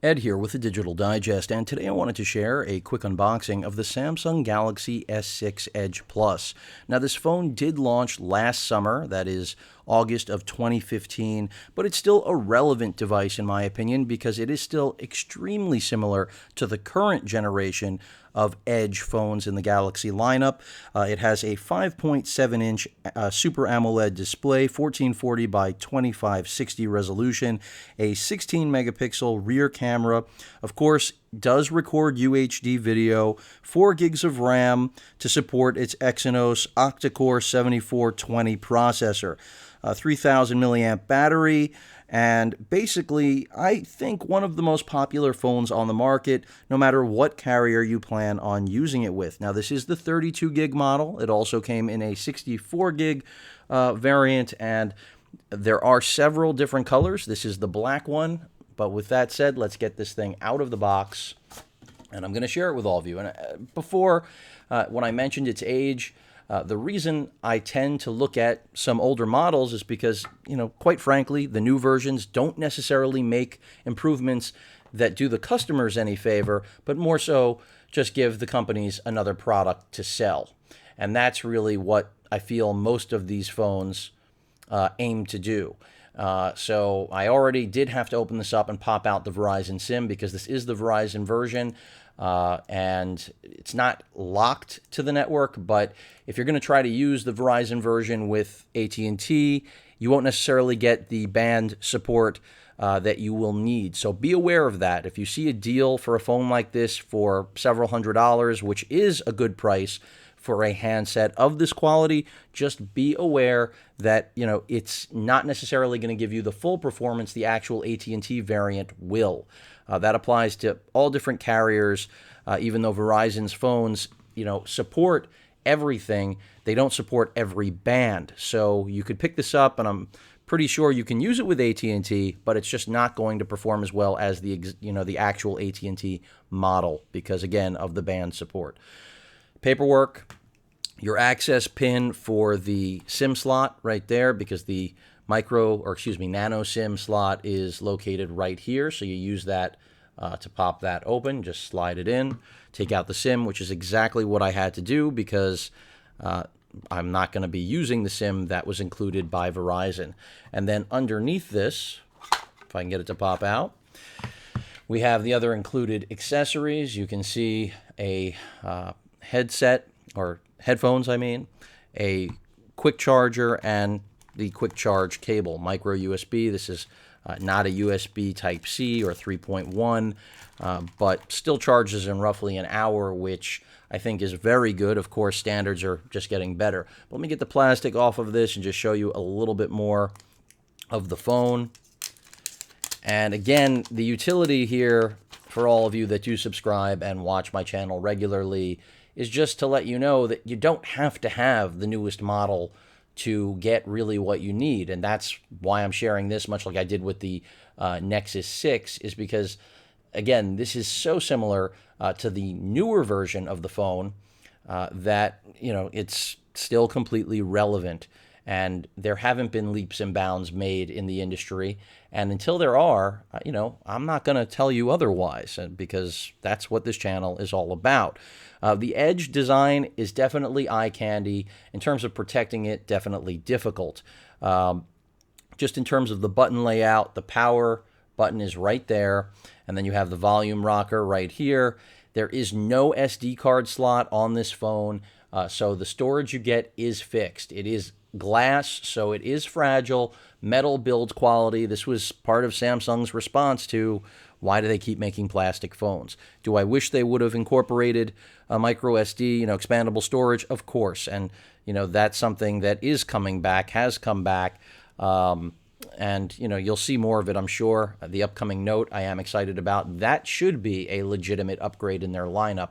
Ed here with the Digital Digest, and today I wanted to share a quick unboxing of the Samsung Galaxy S6 Edge Plus. Now, this phone did launch last summer, that is August of 2015, but it's still a relevant device in my opinion because it is still extremely similar to the current generation of Edge phones in the Galaxy lineup. It has a 5.7-inch Super AMOLED display, 1440 by 2560 resolution, a 16-megapixel rear camera. Of course, does record UHD video, 4 gigs of RAM to support its Exynos octa-core 7420 processor, 3000 milliamp battery, and basically, I think one of the most popular phones on the market, no matter what carrier you plan on using it with. Now, this is the 32 gig model. It also came in a 64 gig variant, and there are several different colors. This is the black one, but with that said, let's get this thing out of the box, and I'm going to share it with all of you. And before, when I mentioned its age, the reason I tend to look at some older models is because, quite frankly, the new versions don't necessarily make improvements that do the customers any favor, but more so just give the companies another product to sell. And that's really what I feel most of these phones aim to do. So I already did have to open this up and pop out the Verizon SIM because this is the Verizon version. And it's not locked to the network, but if you're going to try to use the Verizon version with AT&T, you won't necessarily get the band support that you will need. So be aware of that. If you see a deal for a phone like this for several $100s, which is a good price for a handset of this quality, just be aware that it's not necessarily going to give you the full performance the actual AT&T variant will. That applies to all different carriers. Even though Verizon's phones, support everything, they don't support every band. So you could pick this up, and I'm pretty sure you can use it with AT&T, but it's just not going to perform as well as the actual AT&T model because, again, of the band support. Paperwork, your access pin for the SIM slot right there because the nano SIM slot is located right here. So you use that to pop that open, just slide it in, take out the SIM, which is exactly what I had to do because I'm not going to be using the SIM that was included by Verizon. And then underneath this, if I can get it to pop out, we have the other included accessories. You can see a headset, or headphones, a quick charger, and the quick charge cable, micro USB. This is not a USB Type-C or 3.1, but still charges in roughly an hour, which I think is very good. Of course, standards are just getting better. But let me get the plastic off of this and just show you a little bit more of the phone. And again, the utility here for all of you that do subscribe and watch my channel regularly is just to let you know that you don't have to have the newest model to get really what you need. And that's why I'm sharing this, much like I did with the Nexus 6, is because, again, this is so similar to the newer version of the phone that, it's still completely relevant. And there haven't been leaps and bounds made in the industry. And until there are, I'm not going to tell you otherwise because that's what this channel is all about. The Edge design is definitely eye candy. In terms of protecting it, definitely difficult. Just in terms of the button layout, the power button is right there. And then you have the volume rocker right here. There is no SD card slot on this phone. So the storage you get is fixed. It is glass, so it is fragile, metal build quality. This was part of Samsung's response to why do they keep making plastic phones? Do I wish they would have incorporated a micro SD, expandable storage? Of course. And, that's something that is coming back, has come back. And, you'll see more of it, I'm sure. The upcoming Note I am excited about. That should be a legitimate upgrade in their lineup.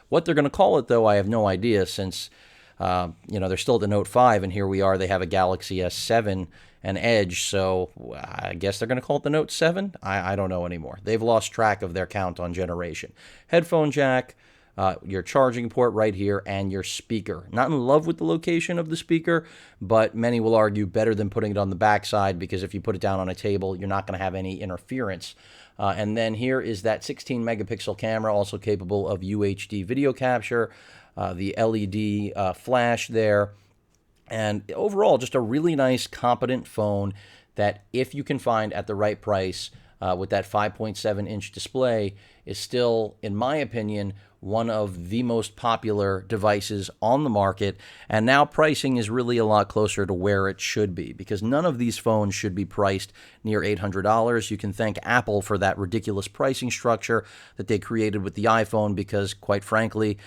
What they're going to call it, though, I have no idea since they're still at the Note 5, and here we are. They have a Galaxy S7 and Edge, so I guess they're going to call it the Note 7? I don't know anymore. They've lost track of their count on generation. Headphone jack, your charging port right here, and your speaker. Not in love with the location of the speaker, but many will argue better than putting it on the backside, because if you put it down on a table, you're not going to have any interference. And then here is that 16 megapixel camera, also capable of UHD video capture, the LED flash there. And overall, just a really nice, competent phone that, if you can find at the right price with that 5.7-inch display, is still, in my opinion, one of the most popular devices on the market. And now pricing is really a lot closer to where it should be, because none of these phones should be priced near $800. You can thank Apple for that ridiculous pricing structure that they created with the iPhone, because, quite frankly,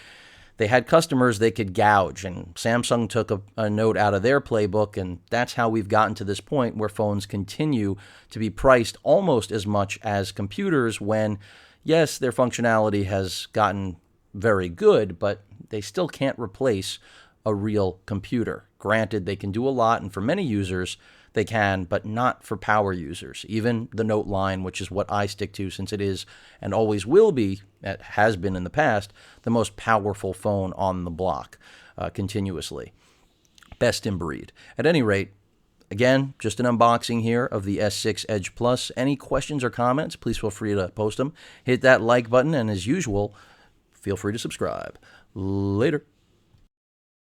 they had customers they could gouge, and Samsung took a note out of their playbook, and that's how we've gotten to this point where phones continue to be priced almost as much as computers when, yes, their functionality has gotten very good, but they still can't replace a real computer. Granted, they can do a lot, and for many users, they can, but not for power users. Even the Note line, which is what I stick to since it is and always will be, it has been in the past, the most powerful phone on the block continuously. Best in breed. At any rate, again, just an unboxing here of the S6 Edge Plus. Any questions or comments, please feel free to post them. Hit that like button, and as usual, feel free to subscribe. Later.